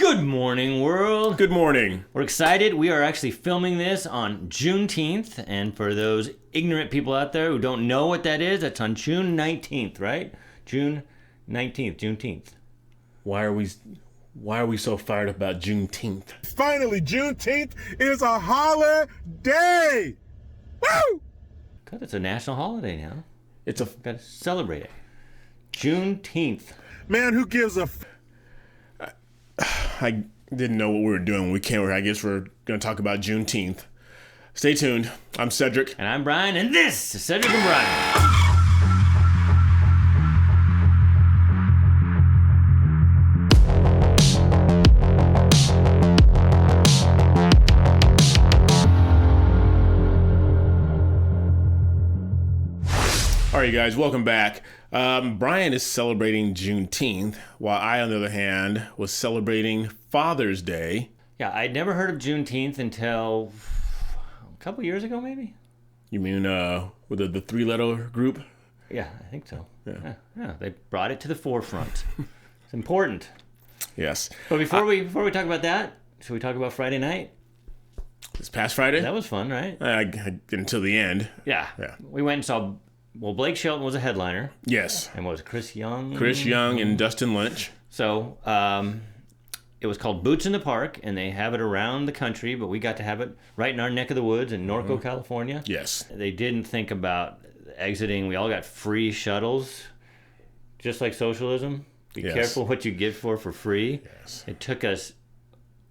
Good morning, world. Good morning. We're excited. We are actually filming this on Juneteenth. And for those ignorant people out there who don't know what that is, that's on June 19th, right? June 19th, Juneteenth. Why are we so fired up about Juneteenth? Finally, Juneteenth is a holiday! Woo! Because it's a national holiday now. It's a... Got to celebrate it. Juneteenth. Man, who gives a... I didn't know what we were doing when we came over. I guess we're going to talk about Juneteenth. Stay tuned. I'm Cedric. And I'm Brian, and this is Cedric and Brian. All right, you guys, welcome back. Brian is celebrating Juneteenth, while I, on the other hand, was celebrating Father's Day. Yeah, I'd never heard of Juneteenth until a couple years ago, maybe? You mean with the three-letter group? Yeah, I think so. Yeah, they brought it to the forefront. It's important. Yes. But before we talk about that, should we talk about Friday night? This past Friday? That was fun, right? I get until the end. Yeah. We went and saw... Well, Blake Shelton was a headliner. Yes. And what was it, Chris Young? Chris Young and Dustin Lynch. So it was called Boots in the Park, and they have it around the country, but we got to have it right in our neck of the woods in Norco, California. Yes. They didn't think about exiting. We all got free shuttles, just like socialism. Be careful what you get for free. Yes. It took us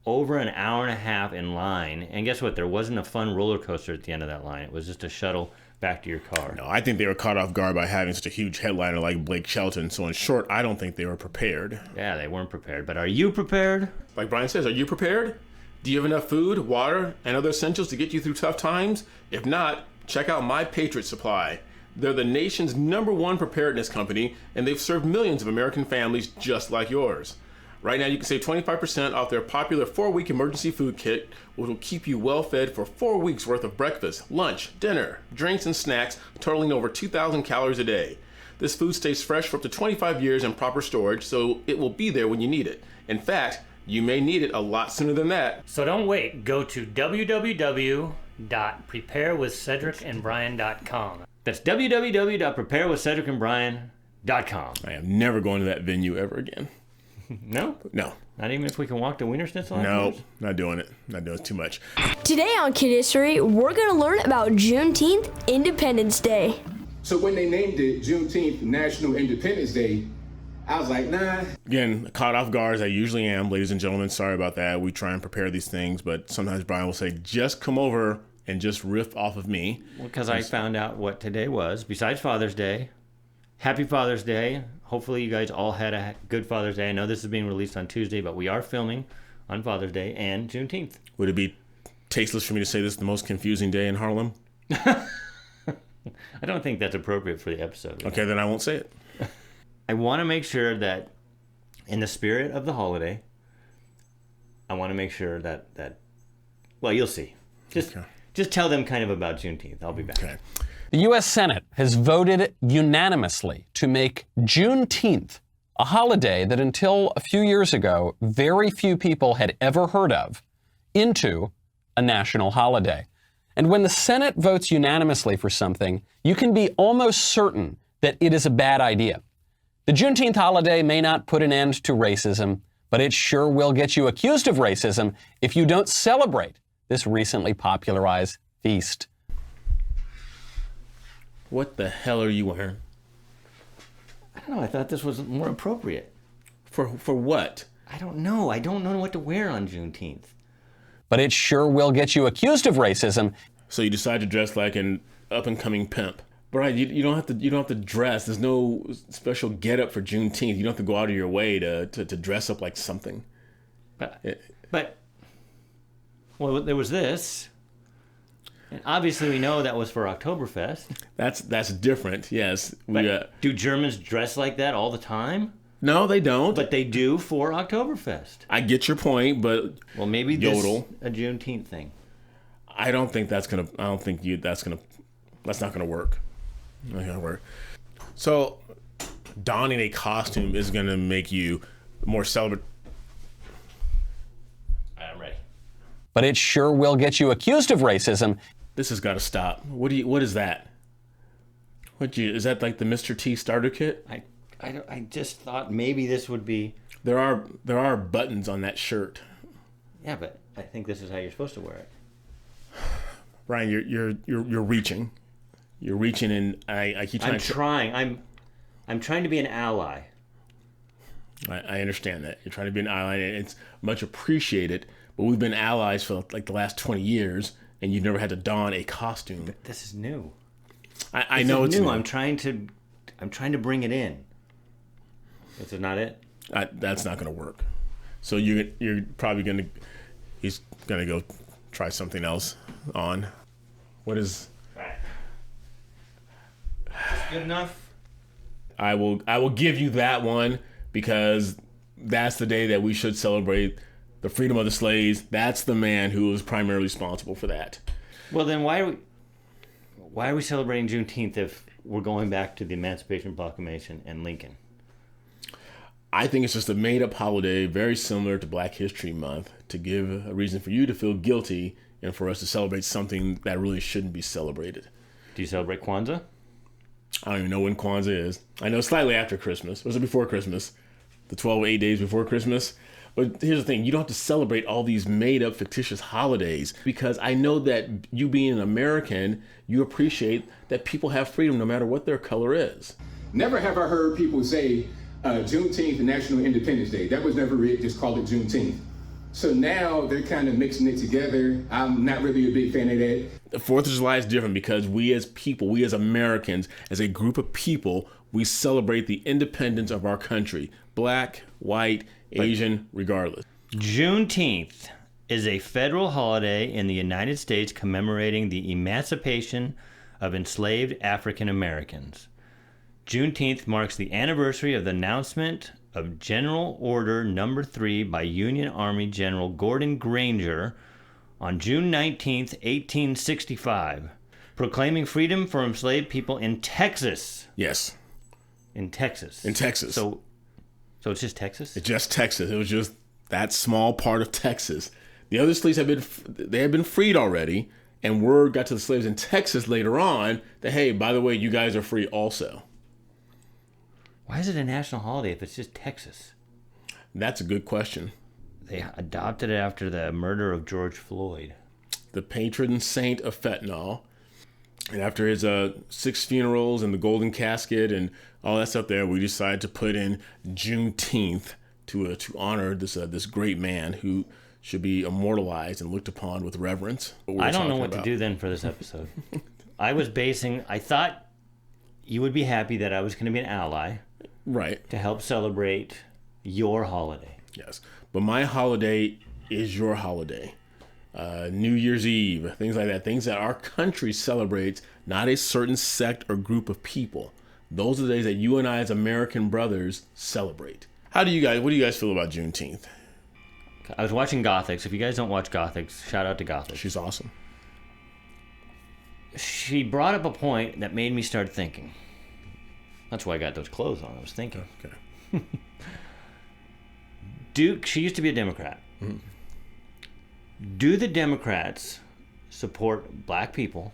over an hour and a half in line, and guess what? There wasn't a fun roller coaster at the end of that line. It was just a shuttle back to your car. No, I think they were caught off guard by having such a huge headliner like Blake Shelton. So in short, I don't think they were prepared. Yeah, they weren't prepared. But are you prepared? Like Brian says, are you prepared? Do you have enough food, water, and other essentials to get you through tough times? If not, check out My Patriot Supply. They're the nation's #1 preparedness company, and they've served millions of American families just like yours. Right now, you can save 25% off their popular 4-week emergency food kit, which will keep you well fed for 4 weeks worth of breakfast, lunch, dinner, drinks, and snacks, totaling over 2,000 calories a day. This food stays fresh for up to 25 years in proper storage, so it will be there when you need it. In fact, you may need it a lot sooner than that. So don't wait. Go to www.preparewithcedricandbrian.com. That's www.preparewithcedricandbrian.com. I am never going to that venue ever again. No? No. Not even if we can walk to Wiener Schnitzel? No, not doing it. Not doing it too much. Today on Kid History, we're going to learn about Juneteenth, Independence Day. So when they named it Juneteenth National Independence Day, I was like, nah. Again, caught off guard as I usually am, ladies and gentlemen. Sorry about that. We try and prepare these things, but sometimes Brian will say, just come over and just riff off of me. Because I found out what today was, besides Father's Day. Happy Father's Day. Hopefully you guys all had a good Father's Day. I know this is being released on Tuesday, but we are filming on Father's Day and Juneteenth. Would it be tasteless for me to say this is the most confusing day in Harlem? I don't think that's appropriate for the episode. Okay, then I won't say it. I want to make sure that in the spirit of the holiday, I want to make sure that well, you'll see. Just tell them kind of about Juneteenth. I'll be back. Okay. The U.S. Senate has voted unanimously to make Juneteenth a holiday that until a few years ago, very few people had ever heard of, into a national holiday. And when the Senate votes unanimously for something, you can be almost certain that it is a bad idea. The Juneteenth holiday may not put an end to racism, but it sure will get you accused of racism if you don't celebrate this recently popularized feast. What the hell are you wearing? I don't know. I thought this was more appropriate. For what? I don't know. I don't know what to wear on Juneteenth. But it sure will get you accused of racism. So you decide to dress like an up-and-coming pimp. Brian, you don't have to dress. There's no special get-up for Juneteenth. You don't have to go out of your way to dress up like something. But well, there was this. And obviously, we know that was for Oktoberfest. That's different. Yes. Do Germans dress like that all the time? No, they don't. But they do for Oktoberfest. I get your point, but well, maybe yodel. This a Juneteenth thing. I don't think that's gonna. I don't think that's not gonna work. Not gonna work. So, donning a costume is gonna make you more celebratory. but it sure will get you accused of racism. This has got to stop. What is that? Is that like the Mr. T starter kit? I just thought maybe this would be. There are buttons on that shirt. Yeah, but I think this is how you're supposed to wear it. Brian, you're reaching. You're reaching, and I keep trying. I'm trying to be an ally. I understand that. You're trying to be an ally, and it's much appreciated. But we've been allies for like the last 20 years, and you've never had to don a costume. But this is new. I know it's new. I'm trying to bring it in. Is it not it? That's not going to work. So you're probably going to. He's going to go try something else on. What is? Good enough. I will give you that one because that's the day that we should celebrate the freedom of the slaves. That's the man who was primarily responsible for that. Well, then why are we celebrating Juneteenth if we're going back to the Emancipation Proclamation and Lincoln? I think it's just a made-up holiday, very similar to Black History Month, to give a reason for you to feel guilty and for us to celebrate something that really shouldn't be celebrated. Do you celebrate Kwanzaa? I don't even know when Kwanzaa is. I know slightly after Christmas. Was it before Christmas? The 8 days before Christmas? But here's the thing. You don't have to celebrate all these made-up fictitious holidays because I know that you being an American, you appreciate that people have freedom no matter what their color is. Never have I heard people say Juneteenth, National Independence Day. That was never it. Just call it Juneteenth. So now they're kind of mixing it together. I'm not really a big fan of that. The 4th of July is different because we as people, we as Americans, as a group of people, we celebrate the independence of our country. Black, white, Asian, regardless. Juneteenth is a federal holiday in the United States commemorating the emancipation of enslaved African Americans. Juneteenth marks the anniversary of the announcement of General Order No. 3 by Union Army General Gordon Granger on June 19, 1865, proclaiming freedom for enslaved people in Texas. Yes. In Texas. In Texas. So it's just Texas? It's just Texas. It was just that small part of Texas. The other slaves had been freed already, and word got to the slaves in Texas later on that, hey, by the way, you guys are free also. Why is it a national holiday if it's just Texas? That's a good question. They adopted it after the murder of George Floyd. The patron saint of fentanyl. And after his 6 funerals and the golden casket and all that stuff there, we decided to put in Juneteenth to honor this great man who should be immortalized and looked upon with reverence. I don't know what to do then for this episode. I thought you would be happy that I was going to be an ally. Right. To help celebrate your holiday. Yes. But my holiday is your holiday. New Year's Eve, things like that. Things that our country celebrates, not a certain sect or group of people. Those are the days that you and I as American brothers celebrate. What do you guys feel about Juneteenth? I was watching Gothics. If you guys don't watch Gothics, shout out to Gothics. She's awesome. She brought up a point that made me start thinking. That's why I got those clothes on. I was thinking. Okay. She used to be a Democrat. Mm-hmm. Do the Democrats support black people,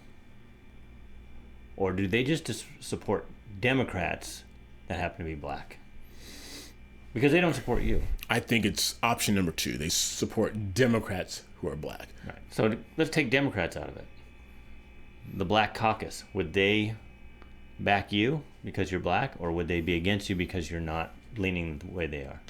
or do they just support Democrats that happen to be black? Because they don't support you. I think it's option number 2. They support Democrats who are black. Right. So let's take Democrats out of it. The Black Caucus, would they back you because you're black, or would they be against you because you're not leaning the way they are?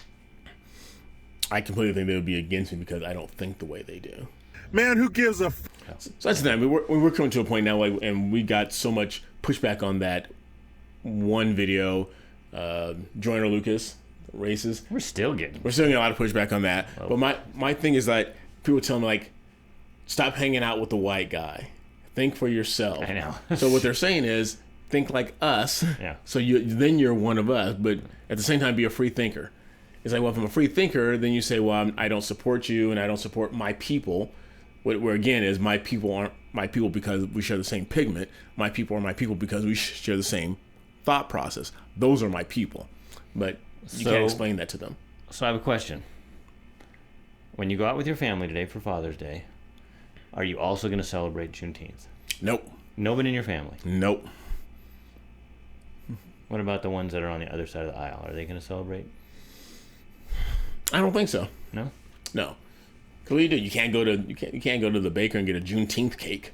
I completely think they would be against me because I don't think the way they do. Man, who gives a So that's the thing. We're coming to a point now, and we got so much pushback on that one video, Joyner Lucas races. We're still getting a lot of pushback on that. Oh. But my thing is that people tell me, like, stop hanging out with the white guy. Think for yourself. I know. So what they're saying is, think like us. Yeah. So then you're one of us, but at the same time, be a free thinker. It's like, well, if I'm a free thinker, then you say, well, I don't support you and I don't support my people. Where again is, my people aren't my people because we share the same pigment. My people are my people because we share the same thought process. Those are my people. But you can't explain that to them. So I have a question. When you go out with your family today for Father's Day, are you also going to celebrate Juneteenth? Nope. Nobody in your family? Nope. What about the ones that are on the other side of the aisle? Are they going to celebrate? I don't think so. No? No. What do? You can't go to the baker and get a Juneteenth cake.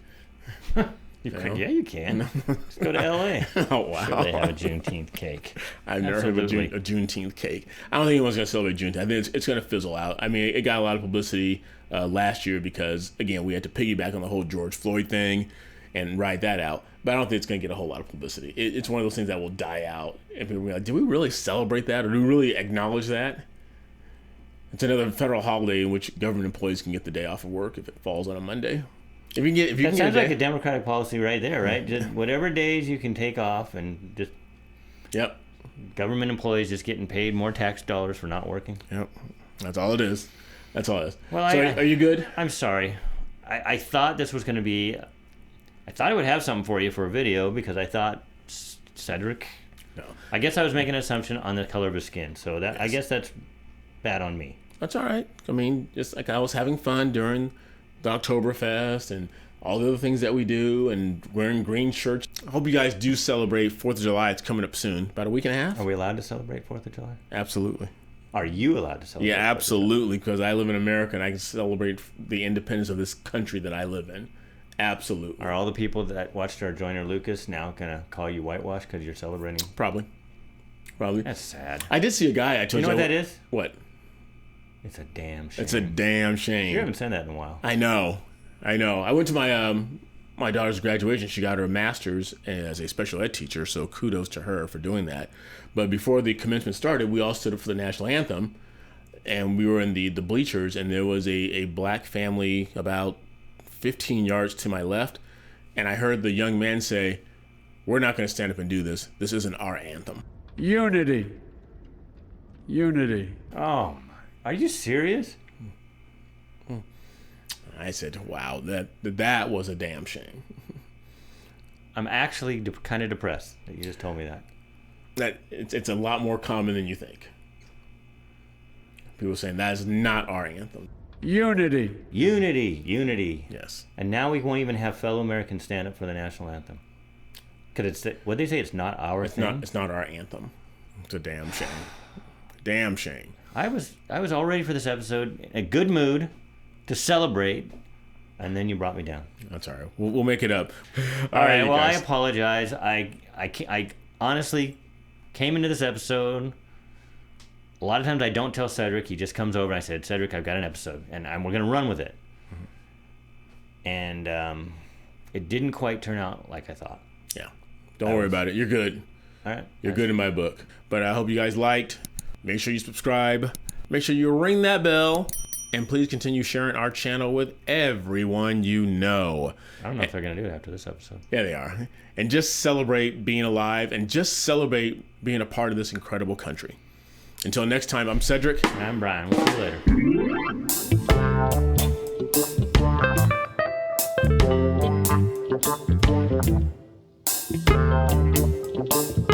Yeah, you can. Just go to L.A. Oh, wow. Sure they have a Juneteenth cake. I've never heard of a Juneteenth cake. I don't think anyone's going to celebrate Juneteenth. I think it's going to fizzle out. I mean, it got a lot of publicity last year because, again, we had to piggyback on the whole George Floyd thing and ride that out. But I don't think it's going to get a whole lot of publicity. It's one of those things that will die out. And people will be like, did we really celebrate that? Or do we really acknowledge that? It's another federal holiday in which government employees can get the day off of work if it falls on a Monday. That sounds like a Democratic policy right there, right? Just whatever days you can take off and just... Yep. Government employees just getting paid more tax dollars for not working. Yep. That's all it is. Well, so are you good? I'm sorry. I thought this was going to be... I thought I would have something for you for a video because I thought Cedric... No. I guess I was making an assumption on the color of his skin. So that I guess that's bad on me. That's all right. I mean, just like I was having fun during the Oktoberfest and all the other things that we do and wearing green shirts. I hope you guys do celebrate 4th of July. It's coming up soon. About a week and a half. Are we allowed to celebrate 4th of July? Absolutely. Are you allowed to celebrate? Yeah, absolutely, because I live in America and I can celebrate the independence of this country that I live in. Absolutely. Are all the people that watched our Joyner Lucas now going to call you whitewash because you're celebrating? Probably. That's sad. I did see a guy. I told you. You know what that is? What? It's a damn shame. It's a damn shame. You haven't said that in a while. I know. I went to my daughter's graduation. She got her master's as a special ed teacher, so kudos to her for doing that. But before the commencement started, we all stood up for the national anthem, and we were in the bleachers, and there was a black family about 15 yards to my left, and I heard the young man say, "We're not going to stand up and do this. This isn't our anthem." Unity. Oh, are you serious? I said, "Wow, that was a damn shame." I'm actually kind of depressed that you just told me that. That it's a lot more common than you think. People saying that is not our anthem. Unity. Yes. And now we won't even have fellow Americans stand up for the national anthem. Because what they say, it's not our thing? It's not our anthem. It's a damn shame. Damn shame. I was all ready for this episode, in a good mood, to celebrate, and then you brought me down. That's all right. We'll make it up. All right, well, guys. I apologize. I honestly came into this episode... A lot of times I don't tell Cedric. He just comes over and I said, "Cedric, I've got an episode, and we're going to run with it." Mm-hmm. And it didn't quite turn out like I thought. Yeah. Don't worry about it. You're good. All right. You're good in my book. But I hope you guys liked. Make sure you subscribe. Make sure you ring that bell. And please continue sharing our channel with everyone you know. I don't know if they're going to do it after this episode. Yeah, they are. And just celebrate being alive and just celebrate being a part of this incredible country. Until next time, I'm Cedric. And I'm Brian. We'll see you later.